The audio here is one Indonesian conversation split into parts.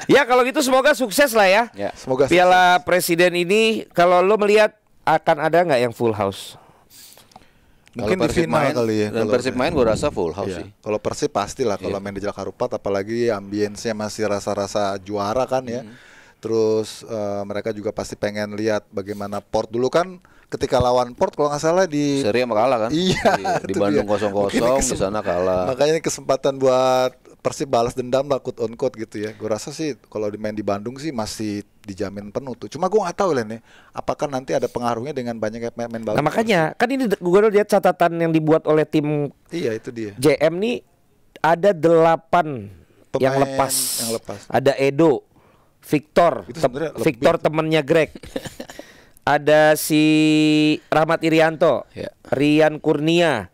Ya kalau gitu semoga sukses lah ya. Ya. Semoga Piala Presiden ini kalau lo melihat akan ada nggak yang full house? mungkin di Persib final main, kali ya. Dan kalau- Persib main gue rasa full house Iya. sih. Kalau Persib pastilah kalau Iya. main di Jalak Harupat, apalagi ambience-nya masih rasa-rasa juara kan ya. Terus mereka juga pasti pengen lihat bagaimana Port dulu kan, ketika lawan Port kalau nggak salah di Seri sama kalah kan? Iya, Di itu Bandung dia. 0-0 Mungkin ini di sana kalah. Makanya ini kesempatan buat Persib balas dendam lah, quote on quote gitu ya. Gue rasa sih kalau main di Bandung sih masih dijamin penuh tuh. Cuma gue nggak tahu Len ya, apakah nanti ada pengaruhnya dengan banyak pemain bagus. Nah makanya kan ini gue lihat catatan yang dibuat oleh tim Iya itu dia. JM nih ada 8 yang Pemain lepas. yang lepas. Ada Edo, Victor, Itu sebenarnya lebih. Victor temennya Greg. Ada si Rahmat Irianto, Ya. Rian Kurnia,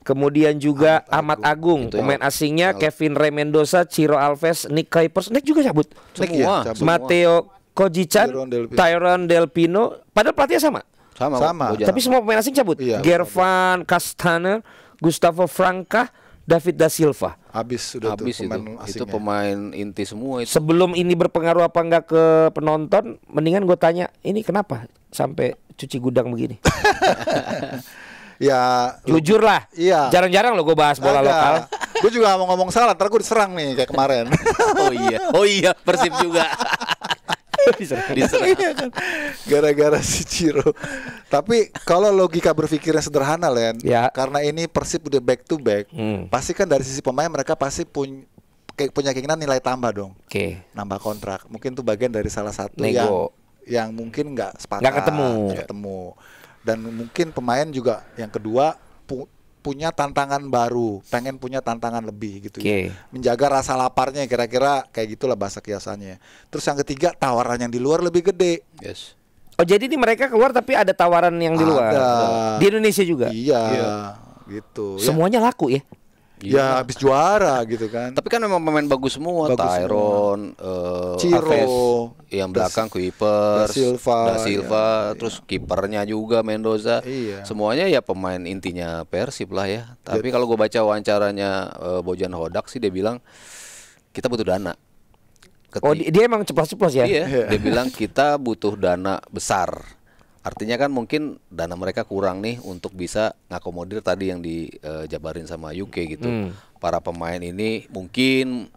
kemudian juga Ahmad Agung, Itu yang- pemain asingnya Kevin Rey Mendoza, Ciro Alves, Nick Kuipers, Nick juga cabut. Nick Semua. ya, cabut. Mateo Kojichan, Tyron Delpino. Tyron Delpino, padahal pelatihnya sama. Sama. Bojan. Tapi semua pemain asing cabut. Iya, Gervan Castaner, Gustavo Franca, David da Silva. Habis sudah tuh habis itu. pemain asingnya. Itu pemain inti semua itu. Sebelum ini berpengaruh apa enggak ke penonton, mendingan gue tanya, ini kenapa sampai cuci gudang begini? Ya Jujur lah. Iya. Jarang-jarang lo gue bahas bola lokal. Gue juga mau ngomong salah, ntar gue diserang nih kayak kemarin. Oh iya, Persib juga. Diserang. Iya kan? Gara-gara si Ciro. Tapi kalau logika berpikirnya sederhana Len, Ya. karena ini Persib udah back to back, pasti kan dari sisi pemain mereka pasti punya keinginan nilai tambah dong, Oke. nambah kontrak. Mungkin tuh bagian dari salah satu Nego. yang mungkin nggak sepakat, Nggak ketemu. nggak ketemu. Dan mungkin pemain juga yang kedua punya tantangan baru, pengen punya tantangan lebih gitu Oke. ya. Menjaga rasa laparnya, kira-kira kayak gitulah bahasa kiasannya. Terus yang ketiga, tawaran yang di luar lebih gede. Yes. Oh jadi ini mereka keluar tapi ada tawaran yang di luar. Ada. Di Indonesia juga. Iya, gitu. Semuanya laku ya. Ya habis juara gitu kan. Tapi kan memang pemain bagus semua, Bagus Tyron, Ciro, Alves, yang belakang Kuipers, Da Silva, Silva, terus kipernya juga Mendoza. Iya. Semuanya ya pemain intinya Persib lah ya. Tapi kalau gue baca wawancaranya Bojan Hodak sih dia bilang kita butuh dana. Oh dia emang ceplos-ceplos ya. Iya, dia bilang kita butuh dana besar. Artinya kan mungkin dana mereka kurang nih untuk bisa ngakomodir tadi yang dijabarin sama UK gitu. Para pemain ini mungkin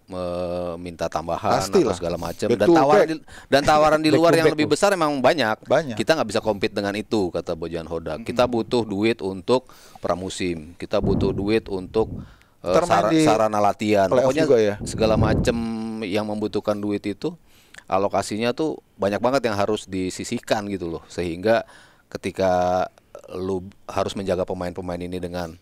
minta tambahan Pastilah. atau segala macam Back dan to tawaran back. dan tawaran di Back luar to yang back, lebih Bos. besar emang banyak. Banyak. Kita nggak bisa compete dengan itu kata Bojan Hodak. Kita butuh duit untuk pramusim. Kita butuh duit untuk Ntar main di sarana latihan. playoff Pokoknya juga ya? segala macam yang membutuhkan duit itu alokasinya tuh banyak banget yang harus disisihkan gitu loh, sehingga ketika lu harus menjaga pemain-pemain ini dengan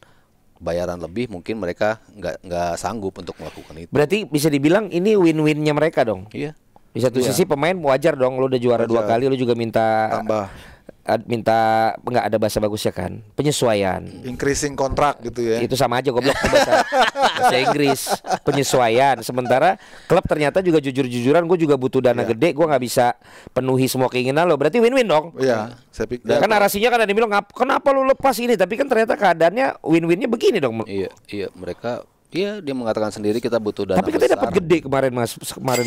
bayaran lebih, mungkin mereka nggak sanggup untuk melakukan itu. Berarti bisa dibilang ini win-winnya mereka dong. Iya. Di satu Iya. sisi pemain wajar dong, lo udah juara 2 Wajar. kali, lo juga minta Tambah. minta nggak ada bahasa bagusnya kan, penyesuaian. Increasing kontrak gitu ya. Itu sama aja goblok itu bahasa Inggris, penyesuaian. Sementara klub ternyata juga jujur-jujuran, gue juga butuh dana Iya. gede, gue nggak bisa penuhi semua keinginan lo. Berarti win-win dong. Iya, saya pikir. Kan narasinya kan ada yang bilang kenapa lu lepas ini, tapi kan ternyata keadaannya win-winnya begini dong. Iya, mereka dia mengatakan sendiri kita butuh dana Tapi kita besar. dapat gede kemarin Mas, kemarin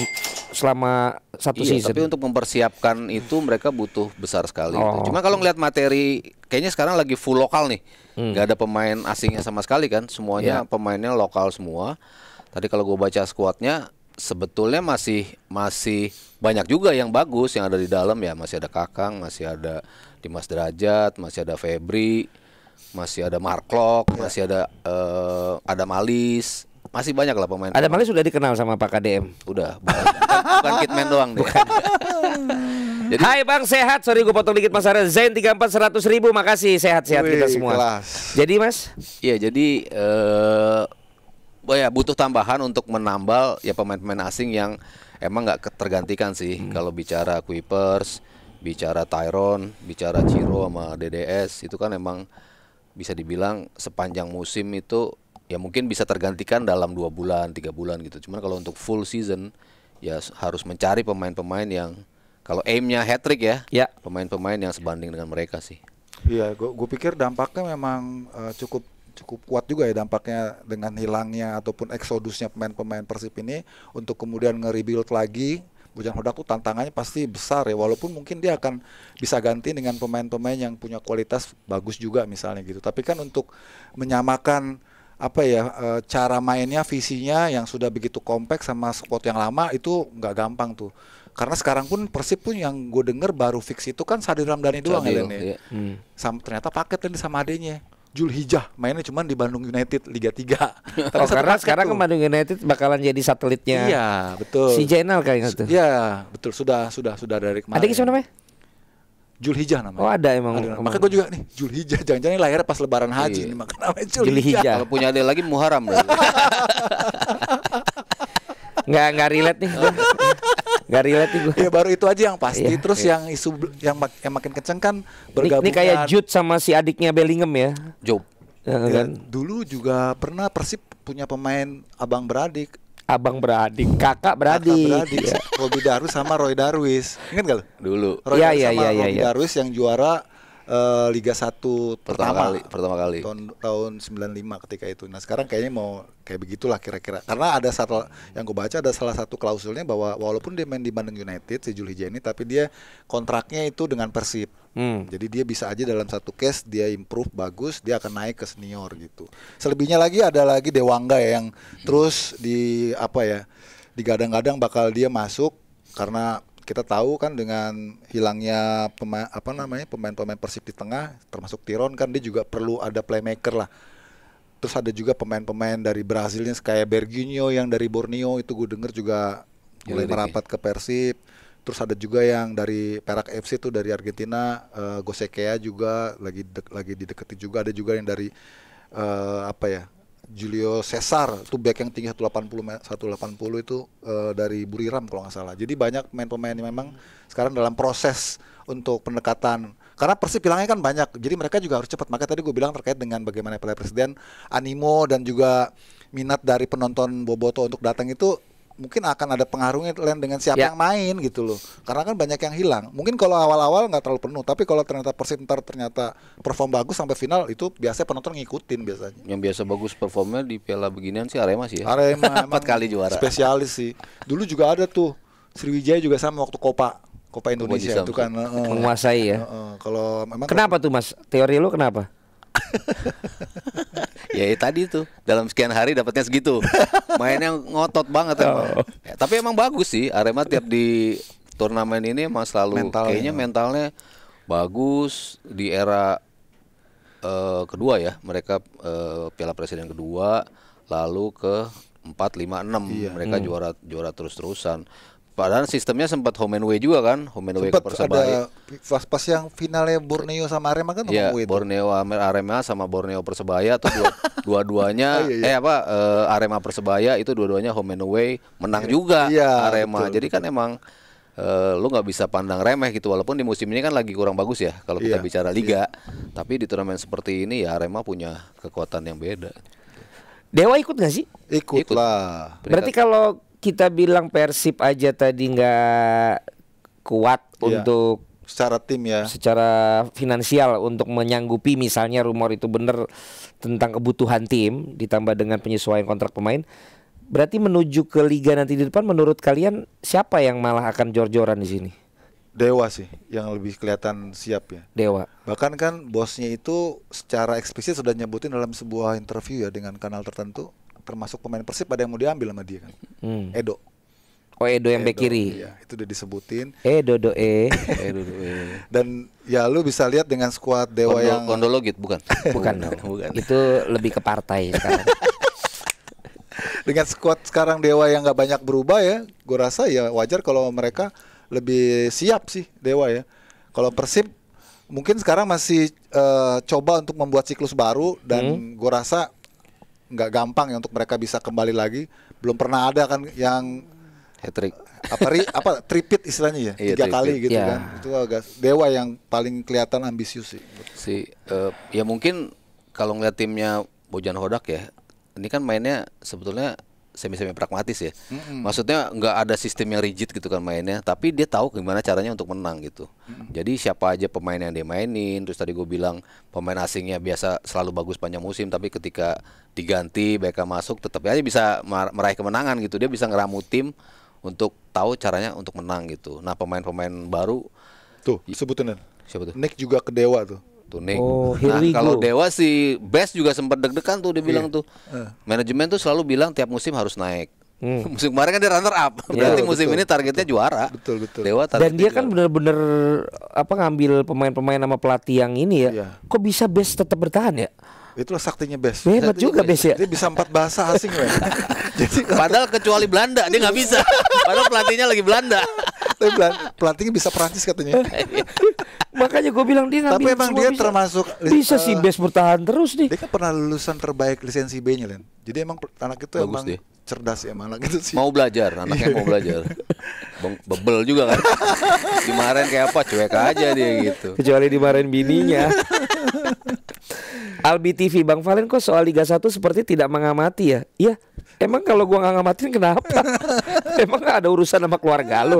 selama satu Iya, season. tapi untuk mempersiapkan itu mereka butuh besar sekali. Oh. Cuma kalau ngeliat materi, kayaknya sekarang lagi full lokal nih, nggak ada pemain asingnya sama sekali kan, semuanya Iya. pemainnya lokal semua. Tadi kalau gue baca skuadnya, sebetulnya masih banyak juga yang bagus yang ada di dalam ya. Masih ada Kakang, masih ada Dimas Derajat, masih ada Febri, masih ada Marklok, masih ada Adam Alis. Masih banyak lah pemain. Ada Mali sudah dikenal sama Pak KDM. Udah, bukan Kitman doang deh. Jadi- Hai Bang, sehat. Sorry gue potong dikit Mas Arya. Zain 34 100.000. Makasih, sehat-sehat kita Wih, semua. kelas. Jadi Mas, Iya, jadi ya butuh tambahan untuk menambal ya pemain-pemain asing yang emang nggak tergantikan sih. Kalau bicara Kuipers, bicara Tyron, bicara Ciro sama DDS itu kan emang bisa dibilang sepanjang musim itu ya mungkin bisa tergantikan dalam 2 bulan, 3 bulan gitu. Cuman kalau untuk full season ya harus mencari pemain-pemain yang kalau aimnya hat-trick ya, Ya. pemain-pemain yang sebanding dengan mereka sih. Iya, gue pikir dampaknya memang cukup cukup kuat juga ya dampaknya dengan hilangnya ataupun eksodusnya pemain-pemain Persib ini untuk kemudian nge-rebuild lagi. Bojan Hodak tuh tantangannya pasti besar ya, walaupun mungkin dia akan bisa ganti dengan pemain-pemain yang punya kualitas bagus juga misalnya gitu. Tapi kan untuk menyamakan apa ya cara mainnya, visinya yang sudah begitu kompleks sama squad yang lama itu nggak gampang tuh. Karena sekarang pun Persib pun yang gue denger baru fix itu kan Sadil Ramdhani doang ya, Len, ya. Ternyata paket Len sama adenya. Julhijjah mainnya cuman di Bandung United Liga 3. Oh, karena sekarang ke Bandung United bakalan jadi satelitnya. Iya, betul. Si Jainal kayaknya tuh. Iya, betul. Sudah dari kemarin. Adiknya siapa namanya? Julhijjah namanya. Oh, ada emang. Makanya gue juga nih Julhijjah, jangan-jangan lahirnya pas Lebaran Haji nih, makanya namanya Julhijjah. Kalau punya adik lagi Muharram berarti. Nggak relate nih gue. Nggak relate nih gue. Ya baru itu aja yang pasti. Iya, Terus yang isu yang makin kenceng kan bergabungnya. Ini kayak Jude sama si adiknya Bellingham ya. Job. Ya, Kan? dulu juga pernah Persib punya pemain abang beradik. Abang beradik, kakak beradik. Ya. Robi Darwis sama Roy Darwis. Ingat gak lo? Dulu. Roy Iya, Darwis iya, sama iya, Robi iya. Darwis yang juara Liga 1 Pertama kali. tahun 95 ketika itu. Nah sekarang kayaknya mau kayak begitulah kira-kira. Karena ada satu yang gue baca, ada salah satu klausulnya bahwa walaupun dia main di Bandung United si Julhijjah ini, tapi dia kontraknya itu dengan Persib. Jadi dia bisa aja dalam satu case dia improve bagus, dia akan naik ke senior gitu. Selebihnya lagi ada lagi Dewangga ya, yang terus di apa ya, digadang-gadang bakal dia masuk karena kita tahu kan dengan hilangnya pemain-pemain Persib di tengah, termasuk Tiron kan dia juga perlu ada playmaker lah. Terus ada juga pemain-pemain dari Brazilnya kayak Berginho yang dari Borneo itu gue denger juga mulai merapat ke Persib. Terus ada juga yang dari Perak FC tuh dari Argentina, Gosekea juga lagi dideketi juga. Ada juga yang dari Julio Cesar tuh back yang tinggi 180 itu dari Buriram kalau nggak salah. Jadi banyak pemain-pemain yang memang sekarang dalam proses untuk pendekatan. Karena Persib hilangnya kan banyak, jadi mereka juga harus cepat. Makanya tadi gue bilang terkait dengan bagaimana Piala Presiden, animo dan juga minat dari penonton Boboto untuk datang itu mungkin akan ada pengaruhnya dengan siapa yang main gitu loh. Karena kan banyak yang hilang. Mungkin kalau awal-awal nggak terlalu penuh, tapi kalau ternyata Persib ternyata perform bagus sampai final, itu biasanya penonton ngikutin biasanya. Yang biasa bagus performnya di piala beginian sih Arema sih ya. Arema 4 kali juara. Spesialis sih. Dulu juga ada tuh Sriwijaya juga sama waktu Copa Indonesia itu kan menguasai ya. Kalau memang Kenapa tuh Mas? Teori lu kenapa? Ya tadi tuh dalam sekian hari dapatnya segitu. Mainnya ngotot banget emang. Ya, tapi emang bagus sih Arema tiap di turnamen ini emang selalu kayaknya mentalnya bagus di era kedua ya. Mereka Piala Presiden kedua lalu ke 4, 5, 6 mereka juara terus-terusan. Padahal sistemnya sempat home and away juga kan, home and away ke Persebaya. Ada pas yang finalnya Borneo sama Arema kan home and away. Borneo Arema sama Borneo Persebaya tuh dua-duanya Arema Persebaya itu dua-duanya home and away, menang juga Arema. Betul, jadi kan emang lu nggak bisa pandang remeh gitu, walaupun di musim ini kan lagi kurang bagus ya kalau kita bicara liga. Tapi di turnamen seperti ini ya Arema punya kekuatan yang beda. Dewa ikut nggak sih? Ikut lah. Berarti kalau kita bilang Persib aja tadi nggak kuat untuk secara tim ya, secara finansial untuk menyanggupi misalnya rumor itu benar tentang kebutuhan tim ditambah dengan penyesuaian kontrak pemain, berarti menuju ke liga nanti di depan menurut kalian siapa yang malah akan jor-joran di sini? Dewa sih yang lebih kelihatan siap ya. Dewa. Bahkan kan bosnya itu secara eksplisit sudah nyebutin dalam sebuah interview ya dengan kanal tertentu, termasuk pemain Persib ada yang mau diambil sama dia kan. Edo. Oh Edo yang bek kiri. Iya, itu udah disebutin. Edo. Dan ya lu bisa lihat dengan skuad Dewa yang Kondologit bukan? Bukan. Itu lebih ke partai sekarang. Dengan skuad sekarang Dewa yang nggak banyak berubah ya, gue rasa ya wajar kalau mereka lebih siap sih Dewa ya. Kalau Persib mungkin sekarang masih coba untuk membuat siklus baru dan gue rasa nggak gampang ya untuk mereka bisa kembali lagi. Belum pernah ada kan yang hat-trick tripit istilahnya ya, 3 kali gitu kan. Itu agak Dewa yang paling kelihatan ambisius sih. Ya mungkin kalau ngeliat timnya Bojan Hodak ya, ini kan mainnya sebetulnya semi pragmatis ya. Maksudnya nggak ada sistem yang rigid gitu kan mainnya, tapi dia tahu gimana caranya untuk menang gitu. Jadi siapa aja pemain yang dia mainin, terus tadi gue bilang pemain asingnya biasa selalu bagus panjang musim, tapi ketika diganti Beckham masuk tetap aja bisa meraih kemenangan gitu. Dia bisa ngeramu tim untuk tahu caranya untuk menang gitu. Nah pemain-pemain baru Tuh, sebutin siapa tuh? Nick juga ke Dewa tuh. Tuh Nick. Oh, here Nah we kalau go. Dewa si Best juga sempat deg-degan tuh dia bilang tuh. Manajemen tuh selalu bilang tiap musim harus naik. Musim kemarin kan dia runner up. Berarti Betul, musim betul. ini targetnya juara. Betul. Dewa Dan targetnya dia kan juara. bener-bener ngambil pemain-pemain sama pelatih yang ini ya. Iya. Kok bisa Best tetap bertahan ya? Itulah saktinya Best. Hebat juga Best ya. Dia bisa 4 bahasa asing ya. Jadi Padahal kecuali Belanda dia nggak bisa. Padahal pelatihnya lagi Belanda. tapi pelatihnya bisa Perancis katanya. Makanya gue bilang dia ngambil Tapi emang semua dia bisa. termasuk Bisa sih Best bertahan terus nih. Dia kan pernah lulusan terbaik lisensi B-nya, Len. Jadi emang anak itu Bagus emang dia. cerdas ya, emang anak itu sih. Mau belajar, anaknya mau belajar. Bebel juga kan. Dimarahin kayak apa, cuek aja dia gitu. Kecuali dimarahin bininya. Albi TV, Bang Valen kok soal Liga 1 seperti tidak mengamati ya? Iya, emang kalau gua nggak ngamatin kenapa? Emang gak ada urusan sama keluarga lu?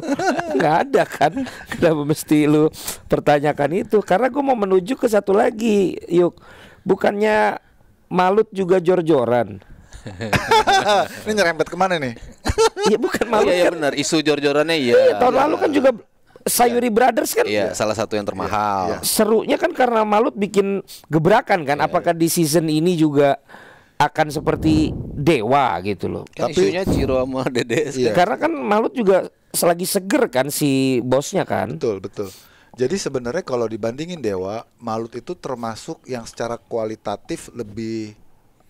Nggak ada kan? Kenapa mesti lu pertanyakan itu? Karena gua mau menuju ke satu lagi, yuk. Bukannya Malut juga jor-joran? Ini nyerempet kemana nih? Iya bukan Malut Iya kan? benar, isu jor-jorannya Iya, iya. tahun lalu kan juga Sayuri Brothers kan? Iya, salah satu yang termahal. Serunya kan karena Malut bikin gebrakan kan. Apakah di season ini juga akan seperti Dewa gitu loh? Kan isunya Ciro sama Dedes. Iya. Karena kan Malut juga selagi seger kan si bosnya kan. Betul. Jadi sebenarnya kalau dibandingin Dewa, Malut itu termasuk yang secara kualitatif lebih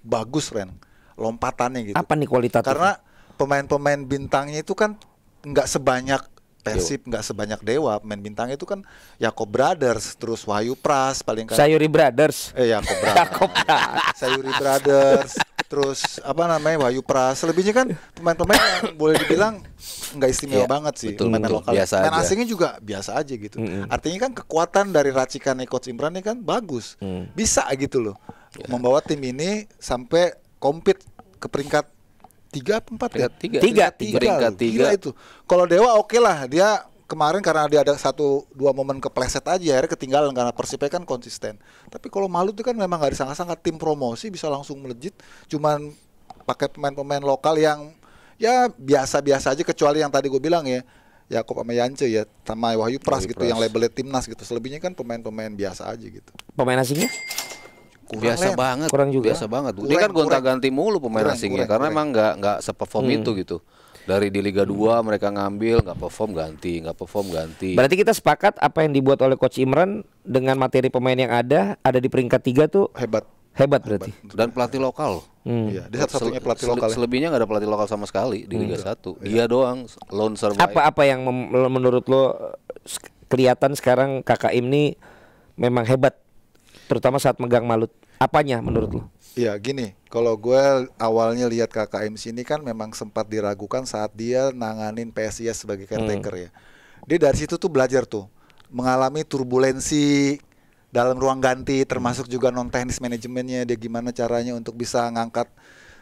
bagus, Ren. Lompatannya gitu. Apa nih kualitatif? Karena pemain-pemain bintangnya itu kan nggak sebanyak Persib, nggak sebanyak Dewa. Pemain bintangnya itu kan Yakob Brothers, terus Wahyu Pras paling kan. Sayuri Brothers. Yakob Brothers. Yakob Brothers. Sayuri Brothers, terus apa namanya Wahyu Pras. Selebihnya kan pemain-pemain yang boleh dibilang nggak istimewa Iya, banget sih. betul, Pemain betul. lokal. Biasa Pemain aja. asingnya juga biasa aja gitu. Artinya kan kekuatan dari racikannya Coach Imran ini kan bagus, bisa gitu loh, membawa tim ini sampai compete ke peringkat 3 apa 4 ya? Tiga. loh. Peringkat tiga. Gila itu. Kalau Dewa oke lah, dia kemarin karena dia ada 1-2 momen kepleset aja akhirnya ketinggalan karena Persibnya kan konsisten. Tapi kalau Malut itu kan memang gak disangka-sangka tim promosi bisa langsung melejit, cuman pakai pemain-pemain lokal yang ya biasa-biasa aja, kecuali yang tadi gue bilang ya, Yakob sama Yance ya, sama Wahyu Pras Wahyu gitu Pras. yang labelnya timnas gitu. Selebihnya kan pemain-pemain biasa aja gitu. Pemain asingnya? Biasa banget. Kurang juga. Biasa banget. Dia kan gonta-ganti mulu pemain asingnya karena emang nggak seperform itu gitu. Dari di Liga 2 mereka ngambil, nggak perform ganti. Berarti kita sepakat apa yang dibuat oleh Coach Imran dengan materi pemain yang ada di peringkat 3 tuh Hebat. berarti. Dan pelatih lokal. Iya, dia satu-satunya pelatih lokal ya. Selebihnya nggak ada pelatih lokal sama sekali di Liga 1. Dia doang lone survivor. Apa yang menurut lo kelihatan sekarang KKM ini memang hebat, terutama saat megang Malut? Apanya menurut lo? Iya gini, kalau gue awalnya lihat KKM sini kan memang sempat diragukan saat dia nanganin PSIS sebagai caretaker ya. Dia dari situ tuh belajar tuh, mengalami turbulensi dalam ruang ganti, termasuk juga non teknis manajemennya, dia gimana caranya untuk bisa ngangkat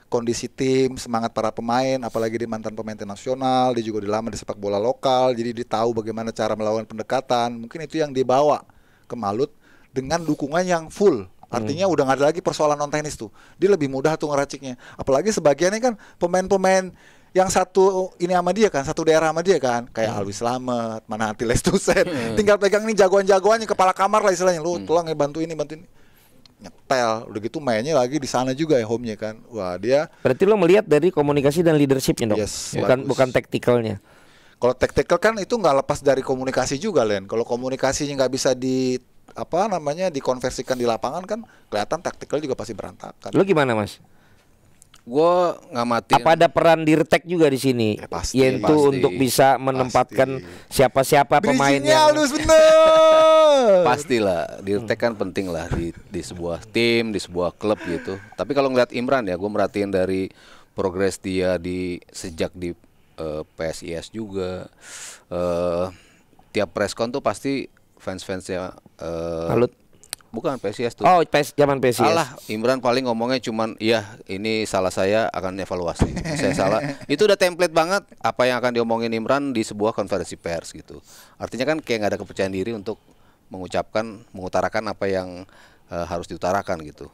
kondisi tim, semangat para pemain, apalagi dia mantan pemain tim nasional, dia juga udah lama di sepak bola lokal, jadi dia tahu bagaimana cara melakukan pendekatan. Mungkin itu yang dibawa ke Malut dengan dukungan yang full. Artinya udah nggak ada lagi persoalan non teknis tuh. Dia lebih mudah tuh ngeraciknya. Apalagi sebagiannya kan pemain-pemain yang satu ini sama dia kan, satu daerah sama dia kan, kayak Alwi Slamet, Manati Lestusen. Tinggal pegang nih jagoan-jagoannya, kepala kamar lah istilahnya. Lu tolong ya bantu ini. Nyetel, udah gitu mainnya lagi di sana juga ya home-nya kan. Wah, dia Berarti lo melihat dari komunikasi dan leadershipnya dong, Yes, bagus. bukan taktikalnya. kalau tactical kan itu nggak lepas dari komunikasi juga, Len. Kalau komunikasinya nggak bisa dikonversikan di lapangan kan kelihatan taktikal juga pasti berantakan. Lo gimana Mas? Gue ngamatin. Apa ada peran Dirtek juga di sini? Pasti, Yaitu pasti. untuk bisa menempatkan siapa-siapa pemain Bridging-nya yang halus bener. Pastilah, Dirtek kan penting lah di sebuah tim, di sebuah klub gitu. Tapi kalau ngeliat Imran ya, gue merhatiin dari progres dia sejak di PSIS juga. Tiap preskon tuh pasti fans-fansnya Malut. Bukan PSIS tuh. Oh, zaman PSIS. Alah, Imran paling ngomongnya cuman, iya ini salah saya, akan evaluasi. Saya salah. Itu udah template banget apa yang akan diomongin Imran di sebuah konferensi pers gitu. Artinya kan kayak nggak ada kepercayaan diri untuk mengutarakan apa yang harus diutarakan gitu.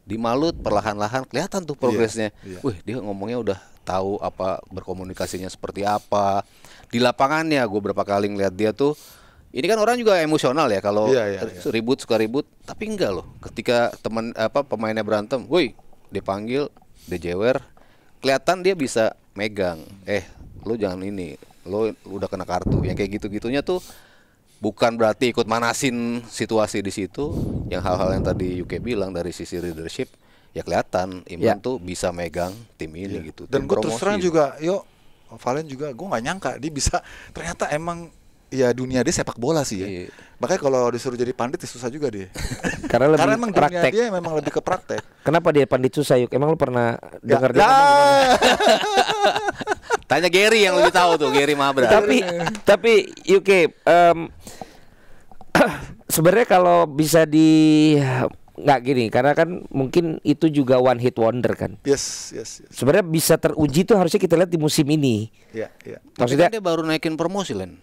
Di Malut perlahan-lahan kelihatan tuh progresnya. Wih, dia ngomongnya udah tahu apa berkomunikasinya seperti apa. Di lapangannya gue berapa kali ngeliat dia tuh. Ini kan orang juga emosional ya kalau ribut suka ribut, tapi enggak loh. Ketika pemainnya berantem, woi, dipanggil, dijewer, kelihatan dia bisa megang. Lo jangan ini, lo udah kena kartu. Yang kayak gitu-gitunya tuh bukan berarti ikut manasin situasi di situ. Yang hal-hal yang tadi Yuke bilang dari sisi leadership, ya kelihatan Imran tuh bisa megang tim ini gitu. Dan gue terus terang juga, Valen juga, gue nggak nyangka dia bisa. Ternyata emang ya dunia dia sepak bola sih ya. Makanya kalau disuruh jadi pandit ya susah juga dia. Karena emang praktek. Dunia dia memang lebih ke praktek. Kenapa dia pandit susah, Yuk? Emang lu pernah dengar dia Tanya Gary yang lebih tahu tuh, Gary Mabra. Tapi UK sebenarnya kalau bisa nggak gini, karena kan mungkin itu juga one hit wonder kan. Yes. Sebenarnya bisa teruji tuh harusnya kita lihat di musim ini. Iya. Maksudnya dia baru naikin promosi, Len.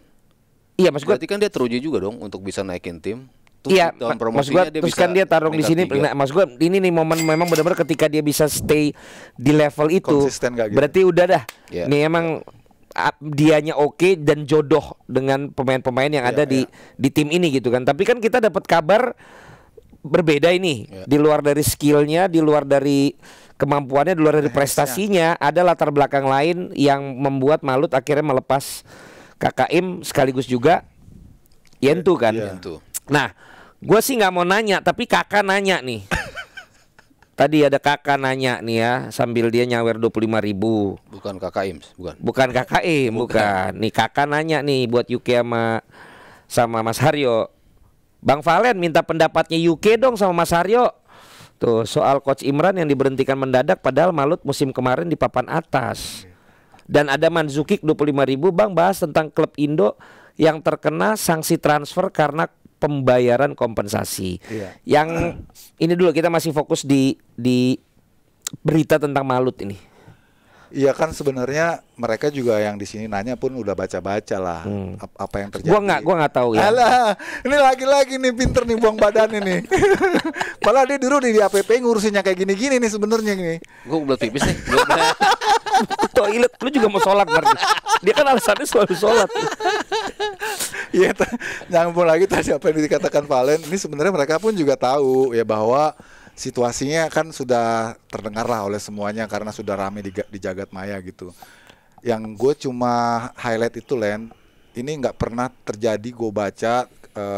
Iya, maksud gue. Berarti kan dia teruji juga dong untuk bisa naikin tim. Iya, maksud gue terus kan dia tarung di sini. Maksud gue ini nih momen memang benar-benar ketika dia bisa stay di level itu. Konsisten gak gitu. Berarti udah dah. Nih emang dianya oke dan jodoh dengan pemain-pemain yang ada di tim ini gitu kan. Tapi kan kita dapat kabar berbeda ini. Di luar dari skillnya, di luar dari kemampuannya, di luar dari prestasinya, ada latar belakang lain yang membuat Malut akhirnya melepas KKM sekaligus juga Yentu kan. Nah, gue sih nggak mau nanya, tapi kakak nanya nih. Tadi ada kakak nanya nih ya, sambil dia nyawer 25.000. Bukan KKM, bukan KKM, bukan. Nih kakak nanya nih buat Yuke sama Mas Haryo. Bang Valen minta pendapatnya Yuke dong sama Mas Haryo. Tuh soal Coach Imran yang diberhentikan mendadak padahal Malut musim kemarin di papan atas. Dan ada Manzukik 25.000, Bang, bahas tentang klub Indo yang terkena sanksi transfer karena pembayaran kompensasi. Yang ini dulu kita masih fokus di berita tentang Malut ini. Iya kan sebenarnya mereka juga yang di sini nanya pun udah baca-baca lah apa yang terjadi. Gua nggak tahu ya. Alah, ini lagi-lagi nih pinter nih buang badan ini. Malah dia dulu di APP ngurusinnya kayak gini-gini nih sebenarnya nih. Gue udah tipis nih. Toilet, lu juga mau sholat berarti. Dia kan alasannya selalu sholat. Iya, nyambung lagi tadi apa yang dikatakan Valen. Ini sebenarnya mereka pun juga tahu ya bahwa situasinya kan sudah terdengar lah oleh semuanya karena sudah ramai di jagat maya gitu. Yang gue cuma highlight itu, Len, ini nggak pernah terjadi gue baca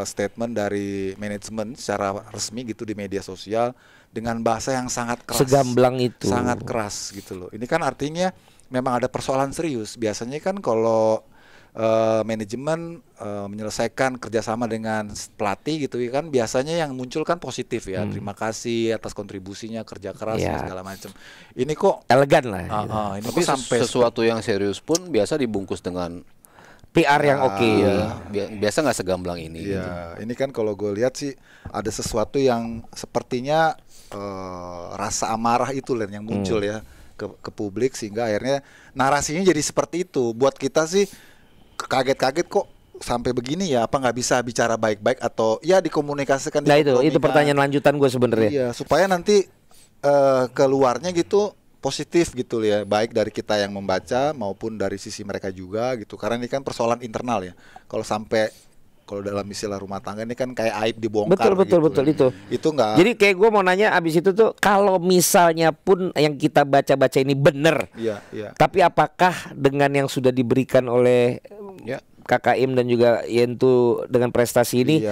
statement dari manajemen secara resmi gitu di media sosial dengan bahasa yang sangat keras. Segamblang itu. Sangat keras gitu loh. Ini kan artinya memang ada persoalan serius. Biasanya kan kalau manajemen menyelesaikan kerjasama dengan pelatih gitu kan biasanya yang muncul kan positif ya, terima kasih atas kontribusinya, kerja keras segala macam. Ini kok elegan lah. Ini tapi kok sampai sesuatu yang serius pun biasa dibungkus dengan PR yang oke. Biasa nggak segamblang ini. Iya, ini kan kalau gue lihat sih ada sesuatu yang sepertinya rasa amarah itu Len yang muncul ya ke publik sehingga akhirnya narasinya jadi seperti itu. Buat kita sih kaget-kaget kok sampai begini ya, apa nggak bisa bicara baik-baik atau ya dikomunikasikan. Nah itu pertanyaan lanjutan gue sebenarnya. Iya, supaya nanti keluarnya gitu positif gitu ya, baik dari kita yang membaca maupun dari sisi mereka juga gitu. Karena ini kan persoalan internal ya. Kalau dalam istilah rumah tangga ini kan kayak aib dibongkar. Betul itu. Itu enggak. Jadi kayak gue mau nanya abis itu tuh kalau misalnya pun yang kita baca-baca ini benar. Iya. Tapi apakah dengan yang sudah diberikan oleh KKM dan juga Yentu dengan prestasi ini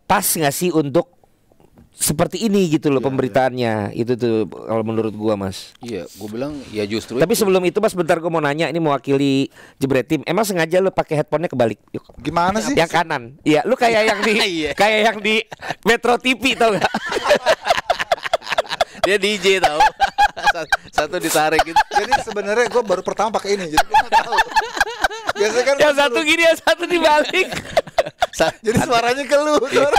pas nggak sih untuk seperti ini gitu loh pemberitaannya. Itu tuh kalau menurut gua, Mas. Iya, gua bilang ya justru. Tapi sebelum itu Mas, bentar gua mau nanya, ini mewakili Jebret Tim. Emang sengaja lu pakai headphone-nya kebalik? Yuk. Gimana sih? Yang kanan. Iya, lu kayak yang di kayak yang di Metro TV tau gak? Dia DJ tau. Satu ditarik gitu. Jadi sebenarnya gua baru pertama pakai ini, jadi gua nggak tahu. Biasanya kan yang satu gini, yang satu dibalik. Jadi suaranya keluar.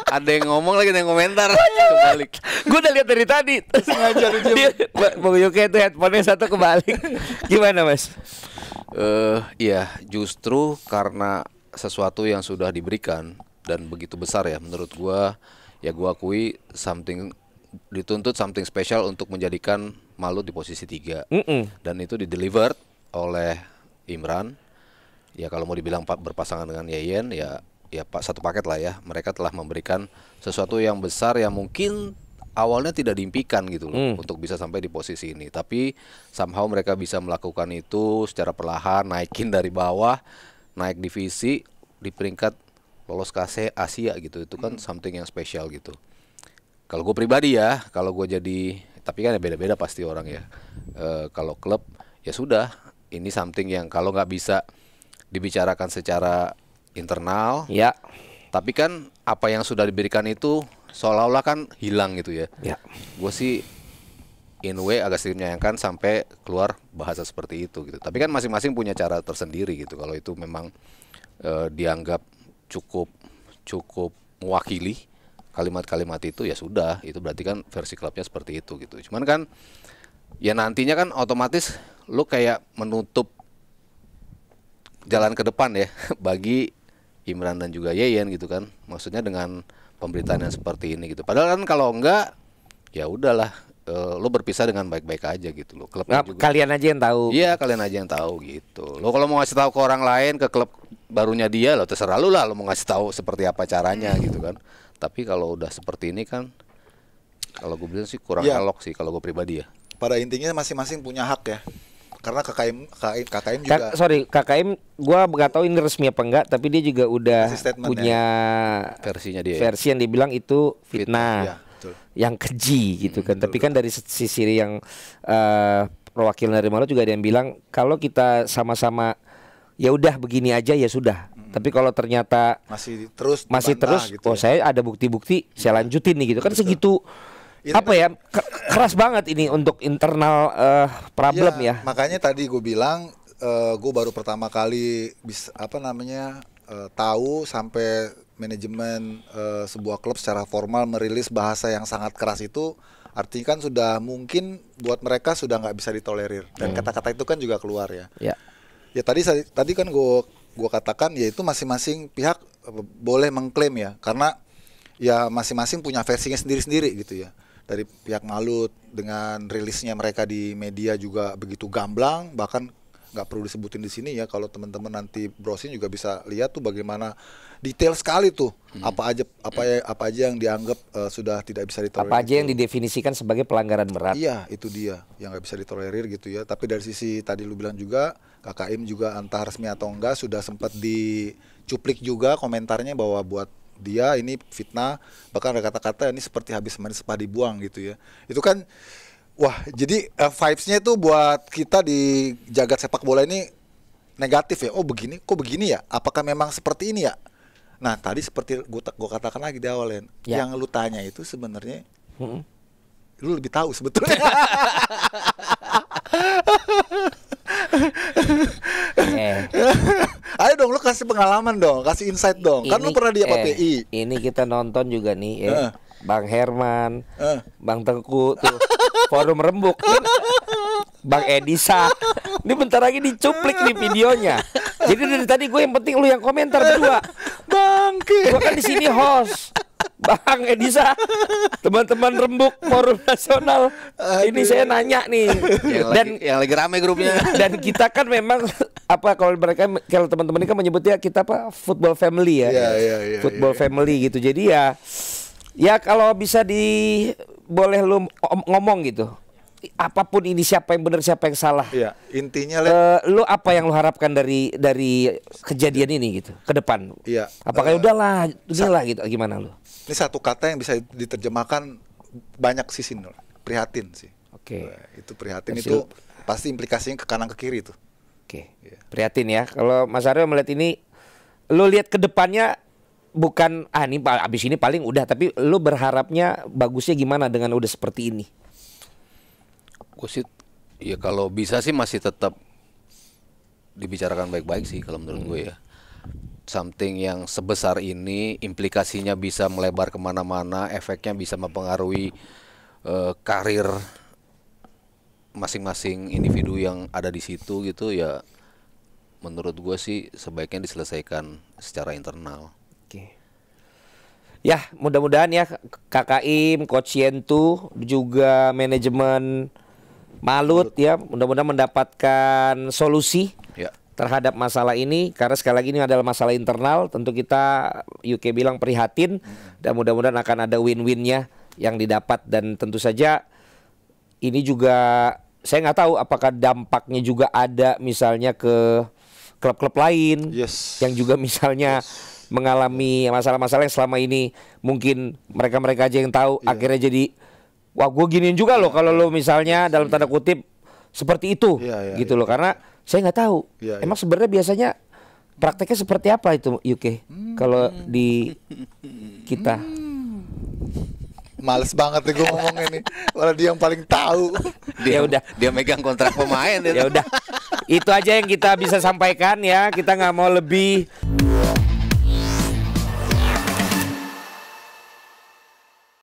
Ada yang ngomong lagi, ada yang komentar. Kebalik. Gue udah lihat dari tadi. Sengaja lu diem. Bang Yuke itu headphone-nya satu kebalik. Gimana Mas? Iya, justru karena sesuatu yang sudah diberikan dan begitu besar ya menurut gua, ya gua akui dituntut something special untuk menjadikan Malut di posisi 3. Dan itu didelivered oleh Imran. Ya kalau mau dibilang berpasangan dengan Yeyen ya satu paket lah ya. Mereka telah memberikan sesuatu yang besar yang mungkin awalnya tidak diimpikan gitu loh untuk bisa sampai di posisi ini. Tapi somehow mereka bisa melakukan itu secara perlahan, naikin dari bawah, naik divisi di peringkat lolos ke Asia gitu. Itu kan something yang spesial gitu. Kalau gue pribadi ya, kalau gue jadi, tapi kan ya beda-beda pasti orang ya. Kalau klub ya sudah, ini something yang kalau nggak bisa dibicarakan secara internal, Ya. tapi kan apa yang sudah diberikan itu seolah-olah kan hilang gitu ya. Gue sih in way agak sedikit menyayangkan sampai keluar bahasa seperti itu gitu. Tapi kan masing-masing punya cara tersendiri gitu. Kalau itu memang dianggap cukup mewakili kalimat-kalimat itu ya sudah, itu berarti kan versi klubnya seperti itu gitu. Cuman kan ya nantinya kan otomatis lu kayak menutup jalan ke depan ya bagi Imran dan juga Yeyen gitu kan. Maksudnya dengan pemberitaan yang seperti ini gitu. Padahal kan kalau enggak ya udahlah, lo berpisah dengan baik-baik aja gitu lo. Klubnya juga. Kalian aja yang tahu. Iya, kalian aja yang tahu gitu. Lo kalau mau ngasih tahu ke orang lain, ke klub barunya dia, lo terserah lo lah, lo mau ngasih tahu seperti apa caranya gitu kan. Tapi kalau udah seperti ini kan, kalau gue bilang sih kurang elok sih kalau gue pribadi ya. Pada intinya masing-masing punya hak ya. Karena KKM juga. KKM gua nggak tahu ini resmi apa enggak, tapi dia juga udah punya versinya dia. Versi yang dibilang itu fitnah. Ya, betul. Yang keji gitu kan. Tapi kan dari sisi yang perwakilan dari Malut juga ada yang bilang kalau kita sama-sama ya udah begini aja ya sudah. Tapi kalau ternyata masih terus gitu ya. Saya ada bukti-bukti, saya lanjutin nih gitu. Kan segitu apa ya keras banget ini untuk internal problem ya. Makanya tadi gue bilang gue baru pertama kali tahu sampai manajemen sebuah klub secara formal merilis bahasa yang sangat keras itu, artinya kan sudah mungkin buat mereka sudah nggak bisa ditolerir dan kata-kata itu kan juga keluar ya. Ya tadi kan gue katakan ya itu masing-masing pihak boleh mengklaim ya, karena ya masing-masing punya versinya sendiri-sendiri gitu ya. Dari pihak Malut dengan rilisnya mereka di media juga begitu gamblang, bahkan nggak perlu disebutin di sini ya, kalau teman-teman nanti browsing juga bisa lihat tuh bagaimana detail sekali tuh apa aja yang dianggap sudah tidak bisa ditolerir. Apa aja yang didefinisikan sebagai pelanggaran berat. Iya, itu dia yang nggak bisa ditolerir gitu ya. Tapi dari sisi tadi lu bilang juga KKM juga entah resmi atau enggak sudah sempat dicuplik juga komentarnya bahwa buat dia ini fitnah, bahkan ada kata-kata ini seperti habis mandi sepah dibuang gitu ya. Itu kan wah, jadi vibes-nya itu buat kita di jagat sepak bola ini negatif ya. Oh begini, kok begini ya? Apakah memang seperti ini ya? Nah tadi seperti gue katakan lagi di awal ya. Yang lu tanya itu sebenarnya lu lebih tahu sebetulnya. Ayo dong, lu kasih pengalaman dong, kasih insight dong. Kan lu pernah di API. Ini kita nonton juga nih ya. Bang Herman, Bang Tengku tuh, Forum Rembuk, Bang Edisa. Ini bentar lagi dicuplik nih videonya. Jadi dari tadi gue yang penting lu yang komentar berdua. Bangke. Gue kan di sini host. Bang Edisa, teman-teman Rembuk Forum Nasional. Ini saya nanya nih. Yang lagi rame grupnya. Dan kita kan memang kalau teman-teman ini kan menyebutnya kita football family ya. Football family gitu. Jadi ya kalau bisa boleh lu ngomong gitu. Apapun ini siapa yang benar siapa yang salah. Iya, intinya lu apa yang lu harapkan dari kejadian ini gitu ke depan? Iya. Apakah udahlah gitu gimana lu? Ini satu kata yang bisa diterjemahkan banyak sisi, prihatin sih. Oke. Itu prihatin itu pasti implikasinya ke kanan ke kiri tuh. Oke. Prihatin ya. Kalau Mas Aryo melihat ini, lu lihat ke depannya bukan ini abis ini paling udah, tapi lu berharapnya bagusnya gimana dengan udah seperti ini? Gue sih ya kalau bisa sih masih tetap dibicarakan baik-baik sih kalau menurut gue ya. something yang sebesar ini, implikasinya bisa melebar kemana-mana, efeknya bisa mempengaruhi karir masing-masing individu yang ada di situ gitu ya. Menurut gue sih sebaiknya diselesaikan secara internal. Oke. Ya, mudah-mudahan ya Kakak Im, Coach Yentu, juga manajemen Malut ya, mudah-mudahan mendapatkan solusi Ya. terhadap masalah ini, karena sekali lagi ini adalah masalah internal. Tentu kita UK bilang prihatin, dan mudah-mudahan akan ada win-winnya yang didapat. Dan tentu saja ini juga saya nggak tahu apakah dampaknya juga ada misalnya ke klub-klub lain yang juga misalnya mengalami masalah-masalah yang selama ini mungkin mereka-mereka aja yang tahu, akhirnya jadi wah gue giniin juga loh kalau lo misalnya dalam tanda kutip seperti itu gitu loh, karena saya nggak tahu emang sebenarnya biasanya prakteknya seperti apa itu UK kalau di kita. Males banget nih gue ngomong ini, malah dia yang paling tahu. Ya udah, dia megang kontrak pemain. Ya udah, itu aja yang kita bisa sampaikan ya, kita nggak mau lebih.